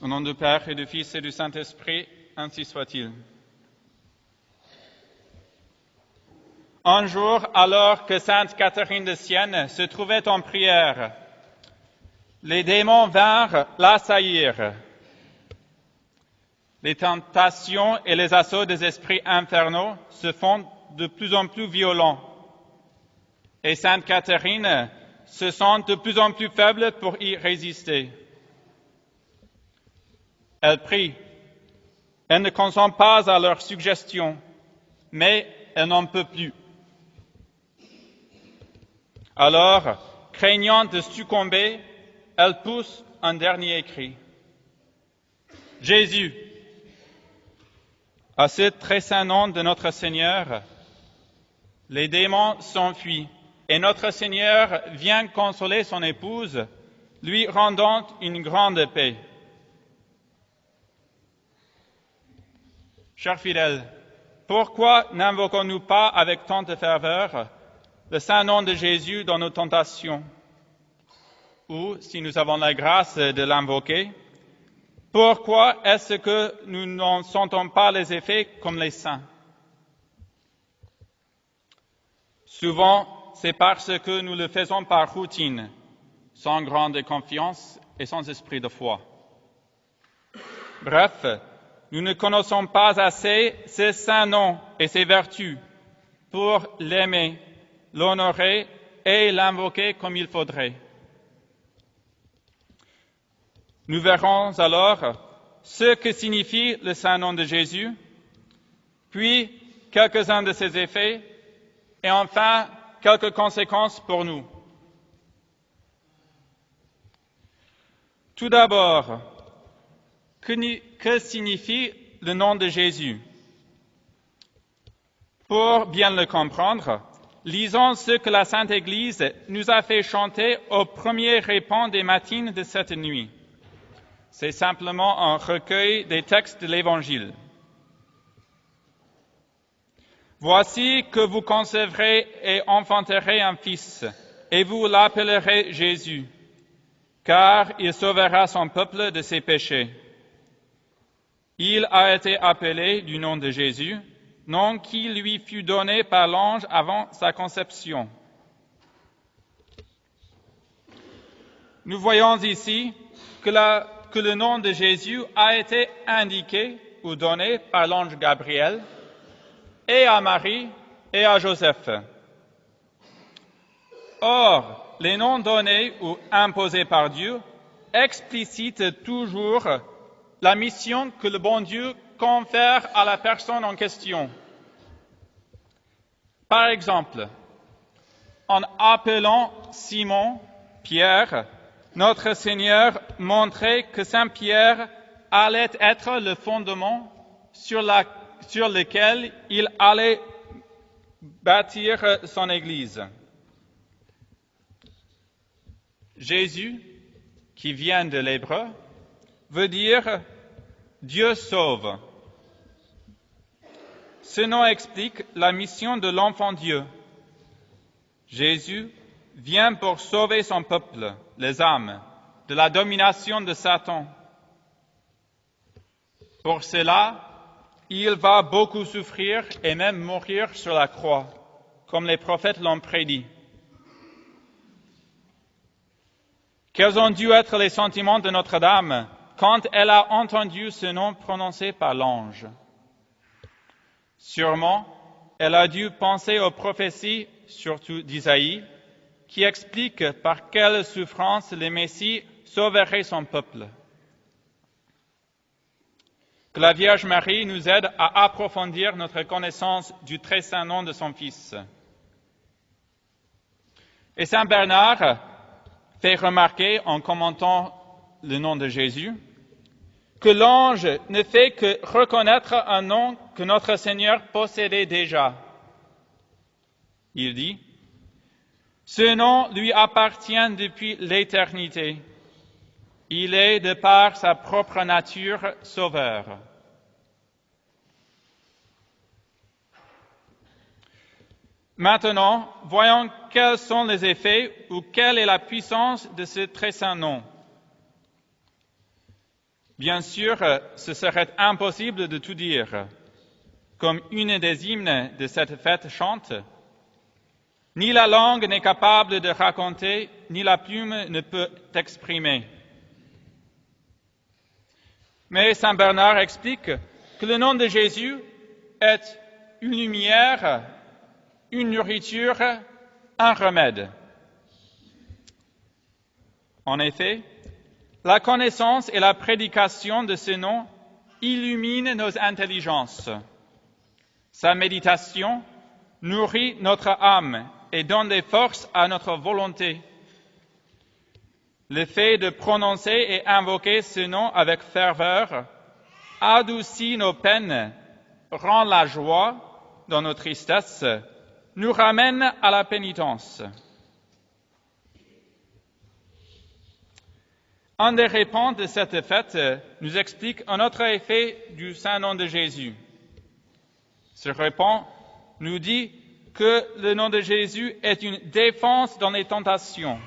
Au nom du Père et du Fils et du Saint-Esprit, ainsi soit-il. Un jour, alors que sainte Catherine de Sienne se trouvait en prière, les démons vinrent l'assaillir. Les tentations et les assauts des esprits infernaux se font de plus en plus violents. Et sainte Catherine se sent de plus en plus faible pour y résister. Elle prie. Elle ne consent pas à leurs suggestions, mais elle n'en peut plus. Alors, craignant de succomber, elle pousse un dernier cri. Jésus! À ce très saint nom de notre Seigneur, les démons s'enfuient et notre Seigneur vient consoler son épouse, lui rendant une grande paix. Chers fidèles, pourquoi n'invoquons-nous pas avec tant de ferveur le saint nom de Jésus dans nos tentations? Ou, si nous avons la grâce de l'invoquer, pourquoi est-ce que nous n'en sentons pas les effets comme les saints? Souvent, c'est parce que nous le faisons par routine, sans grande confiance et sans esprit de foi. Bref, nous ne connaissons pas assez ce saint nom et ses vertus pour l'aimer, l'honorer et l'invoquer comme il faudrait. Nous verrons alors ce que signifie le saint nom de Jésus, puis quelques-uns de ses effets, et enfin quelques conséquences pour nous. Tout d'abord, que signifie le nom de Jésus? Pour bien le comprendre, lisons ce que la Sainte Église nous a fait chanter au premier répand des matines de cette nuit. C'est simplement un recueil des textes de l'Évangile. Voici que vous concevrez et enfanterez un fils, et vous l'appellerez Jésus, car il sauvera son peuple de ses péchés. Il a été appelé du nom de Jésus, nom qui lui fut donné par l'ange avant sa conception. Nous voyons ici que le nom de Jésus a été indiqué ou donné par l'ange Gabriel et à Marie et à Joseph. Or, les noms donnés ou imposés par Dieu explicitent toujours la mission que le bon Dieu confère à la personne en question. Par exemple, en appelant Simon, Pierre, notre Seigneur montrait que Saint Pierre allait être le fondement sur lequel il allait bâtir son Église. Jésus, qui vient de l'hébreu, veut dire « Dieu sauve ». Ce nom explique la mission de l'enfant Dieu. Jésus vient pour sauver son peuple, les âmes, de la domination de Satan. Pour cela, il va beaucoup souffrir et même mourir sur la croix, comme les prophètes l'ont prédit. Quels ont dû être les sentiments de Notre-Dame quand elle a entendu ce nom prononcé par l'ange? Sûrement, elle a dû penser aux prophéties, surtout d'Isaïe, qui expliquent par quelle souffrance le Messie sauverait son peuple. Que la Vierge Marie nous aide à approfondir notre connaissance du très saint nom de son Fils. Et Saint Bernard fait remarquer, en commentant le nom de Jésus, que l'ange ne fait que reconnaître un nom que notre Seigneur possédait déjà. Il dit, « Ce nom lui appartient depuis l'éternité. Il est, de par sa propre nature, sauveur. » Maintenant, voyons quels sont les effets ou quelle est la puissance de ce très saint nom. Bien sûr, ce serait impossible de tout dire. Comme une des hymnes de cette fête chante, « Ni la langue n'est capable de raconter, ni la plume ne peut exprimer. » Mais Saint Bernard explique que le nom de Jésus est une lumière, une nourriture, un remède. En effet, la connaissance et la prédication de ce nom illuminent nos intelligences. Sa méditation nourrit notre âme et donne des forces à notre volonté. Le fait de prononcer et invoquer ce nom avec ferveur adoucit nos peines, rend la joie dans nos tristesses, nous ramène à la pénitence. Un des répons de cette fête nous explique un autre effet du saint nom de Jésus. Ce répond nous dit que le nom de Jésus est une défense dans les tentations.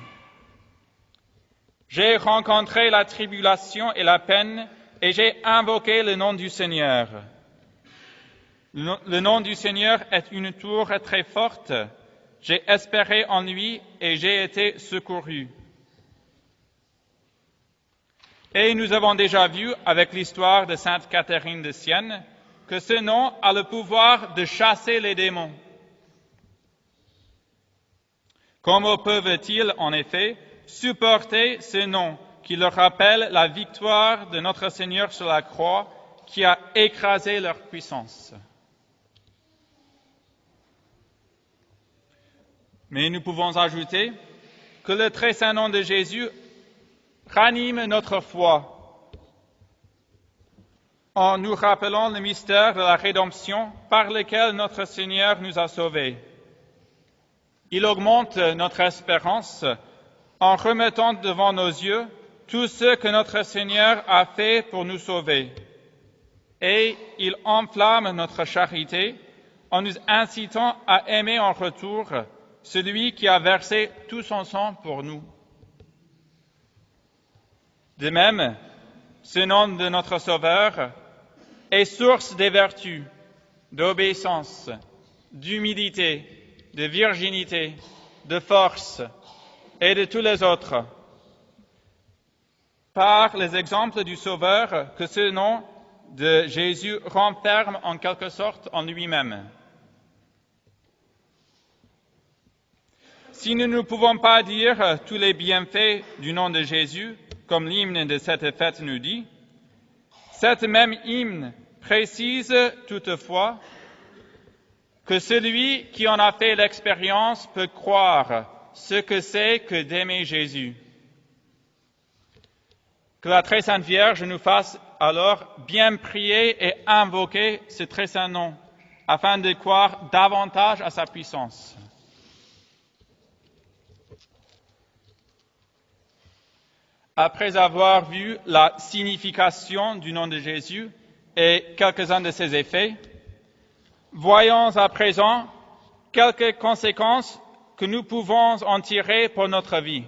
J'ai rencontré la tribulation et la peine et j'ai invoqué le nom du Seigneur. Le nom du Seigneur est une tour très forte. J'ai espéré en lui et j'ai été secouru. Et nous avons déjà vu avec l'histoire de Sainte Catherine de Sienne que ce nom a le pouvoir de chasser les démons. Comment peuvent-ils, en effet, supporter ce nom qui leur rappelle la victoire de notre Seigneur sur la croix qui a écrasé leur puissance? Mais nous pouvons ajouter que le très saint nom de Jésus ranime notre foi en nous rappelant le mystère de la rédemption par lequel notre Seigneur nous a sauvés. Il augmente notre espérance en remettant devant nos yeux tout ce que notre Seigneur a fait pour nous sauver. Et il enflamme notre charité en nous incitant à aimer en retour celui qui a versé tout son sang pour nous. De même, ce nom de notre Sauveur est source des vertus, d'obéissance, d'humilité, de virginité, de force et de tous les autres. Par les exemples du Sauveur que ce nom de Jésus renferme en quelque sorte en lui-même. Si nous ne pouvons pas dire tous les bienfaits du nom de Jésus, comme l'hymne de cette fête nous dit, cette même hymne précise toutefois que celui qui en a fait l'expérience peut croire ce que c'est que d'aimer Jésus. Que la très sainte Vierge nous fasse alors bien prier et invoquer ce très saint nom, afin de croire davantage à sa puissance. Après avoir vu la signification du nom de Jésus et quelques-uns de ses effets, voyons à présent quelques conséquences que nous pouvons en tirer pour notre vie.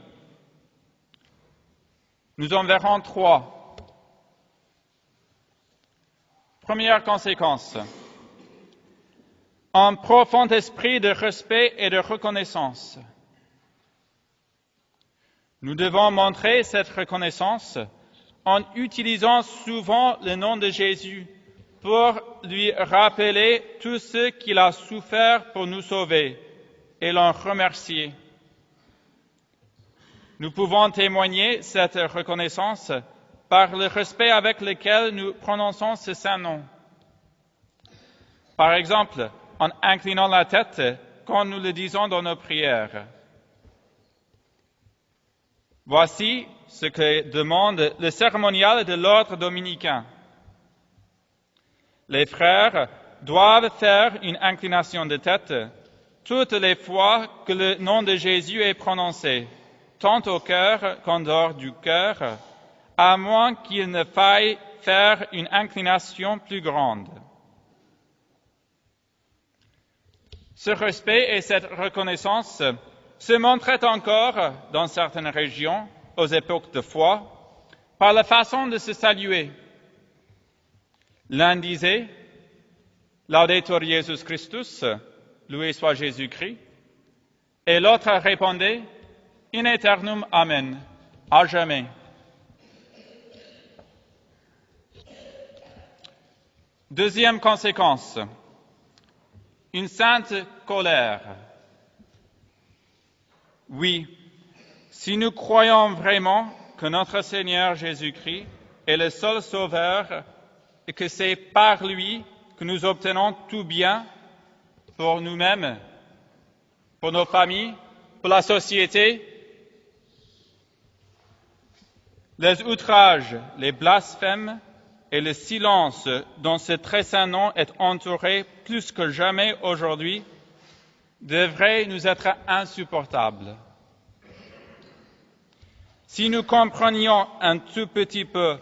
Nous en verrons 3. Première conséquence, un profond esprit de respect et de reconnaissance. Nous devons montrer cette reconnaissance en utilisant souvent le nom de Jésus pour lui rappeler tout ce qu'il a souffert pour nous sauver et l'en remercier. Nous pouvons témoigner cette reconnaissance par le respect avec lequel nous prononçons ce saint nom. Par exemple, en inclinant la tête quand nous le disons dans nos prières. Voici ce que demande le cérémonial de l'ordre dominicain. Les frères doivent faire une inclination de tête toutes les fois que le nom de Jésus est prononcé, tant au cœur qu'en dehors du cœur, à moins qu'il ne faille faire une inclination plus grande. Ce respect et cette reconnaissance se montraient encore dans certaines régions aux époques de foi, par la façon de se saluer. L'un disait « Laudetur Jesus Christus », loué soit Jésus-Christ, et l'autre répondait « In aeternum amen », à jamais. Deuxième conséquence, une sainte colère. Oui, si nous croyons vraiment que notre Seigneur Jésus-Christ est le seul Sauveur et que c'est par lui que nous obtenons tout bien pour nous-mêmes, pour nos familles, pour la société, les outrages, les blasphèmes et le silence dont ce très saint nom est entouré plus que jamais aujourd'hui devraient nous être insupportables. Si nous comprenions un tout petit peu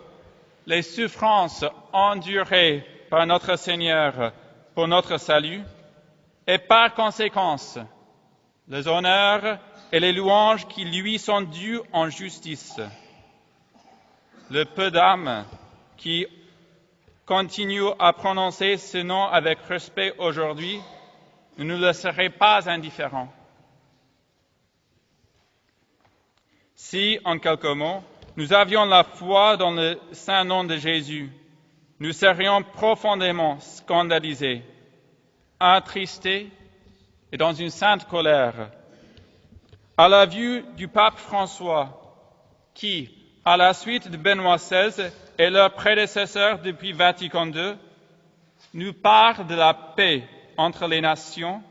les souffrances endurées par notre Seigneur pour notre salut, et par conséquence, les honneurs et les louanges qui lui sont dus en justice, le peu d'âmes qui continuent à prononcer ce nom avec respect aujourd'hui ne nous laisseraient pas indifférents. Si, en quelques mots, nous avions la foi dans le saint nom de Jésus, nous serions profondément scandalisés, attristés et dans une sainte colère, à la vue du pape François, qui, à la suite de Benoît XVI et leur prédécesseur depuis Vatican II, nous parle de la paix entre les nations,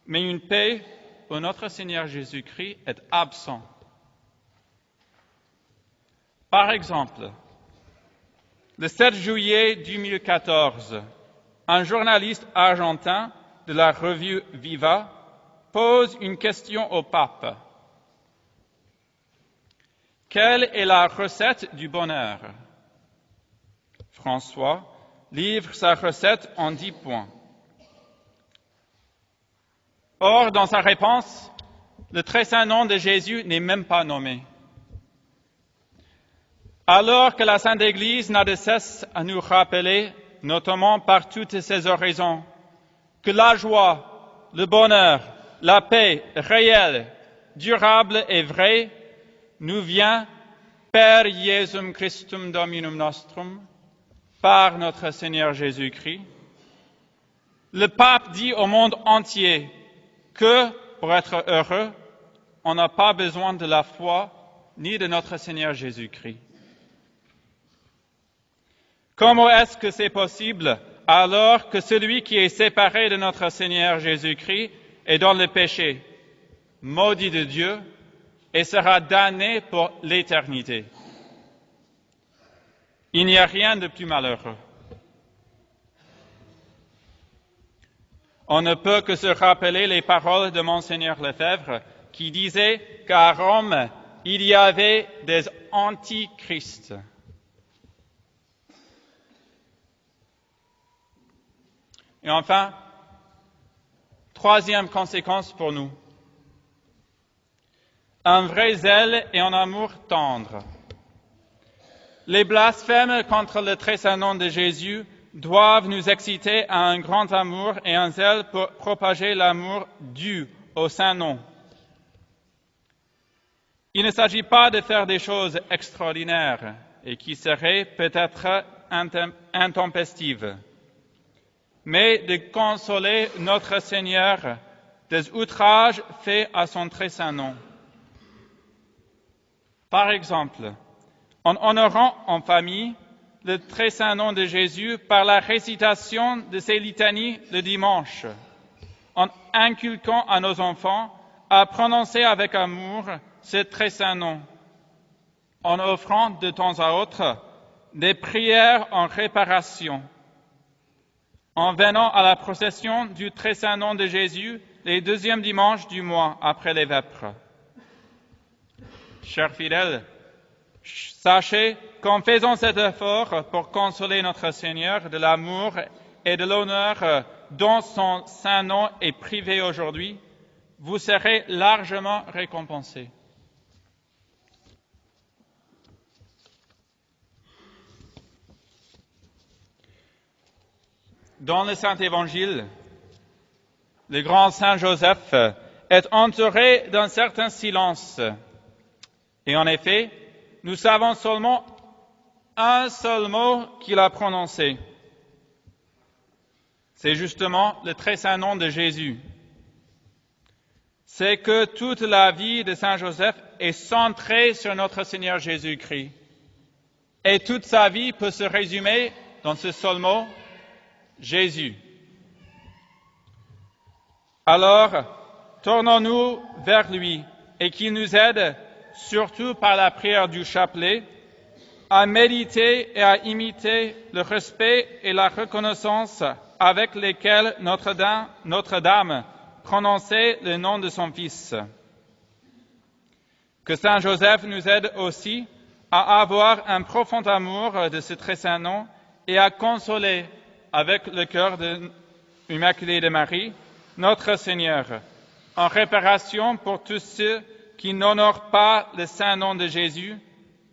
mais une paix où notre Seigneur Jésus-Christ est absent. Par exemple, le 7 juillet 2014, un journaliste argentin de la revue Viva pose une question au pape. Quelle est la recette du bonheur? François livre sa recette en 10 points. Or, dans sa réponse, le très saint nom de Jésus n'est même pas nommé. Alors que la Sainte Église n'a de cesse à nous rappeler, notamment par toutes ses oraisons, que la joie, le bonheur, la paix réelle, durable et vraie nous vient per Iesum Christum Dominum Nostrum, par notre Seigneur Jésus-Christ, le pape dit au monde entier que, pour être heureux, on n'a pas besoin de la foi ni de notre Seigneur Jésus-Christ. Comment est-ce que c'est possible alors que celui qui est séparé de notre Seigneur Jésus-Christ est dans le péché, maudit de Dieu, et sera damné pour l'éternité? Il n'y a rien de plus malheureux. On ne peut que se rappeler les paroles de Monseigneur Lefebvre qui disait qu'à Rome, il y avait des antichrists. Et enfin, troisième conséquence pour nous, un vrai zèle et un amour tendre. Les blasphèmes contre le très saint nom de Jésus doivent nous exciter à un grand amour et un zèle pour propager l'amour dû au saint nom. Il ne s'agit pas de faire des choses extraordinaires et qui seraient peut-être intempestives, mais de consoler notre Seigneur des outrages faits à son très saint nom. Par exemple, en honorant en famille le très saint nom de Jésus par la récitation de ses litanies le dimanche, en inculquant à nos enfants à prononcer avec amour ce très saint nom, en offrant de temps à autre des prières en réparation, en venant à la procession du très saint nom de Jésus les deuxièmes dimanches du mois après les vêpres. Chers fidèles, sachez qu'en faisant cet effort pour consoler notre Seigneur de l'amour et de l'honneur dont son saint nom est privé aujourd'hui, vous serez largement récompensés. dans le Saint-Évangile, le grand Saint Joseph est entouré d'un certain silence. Et en effet, nous savons seulement un seul mot qu'il a prononcé. C'est justement le très saint nom de Jésus. C'est que toute la vie de Saint Joseph est centrée sur notre Seigneur Jésus-Christ. Et toute sa vie peut se résumer dans ce seul mot, Jésus. Alors, tournons-nous vers lui et qu'il nous aide, surtout par la prière du chapelet, à méditer et à imiter le respect et la reconnaissance avec lesquels Notre-Dame prononçait le nom de son Fils. Que Saint Joseph nous aide aussi à avoir un profond amour de ce très saint nom et à consoler avec le cœur de l'Immaculée de Marie, notre Seigneur, en réparation pour tous ceux qui n'honorent pas le saint nom de Jésus,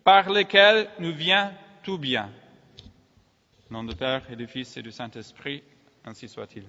par lequel nous vient tout bien. Au nom du Père et du Fils et du Saint-Esprit, ainsi soit-il.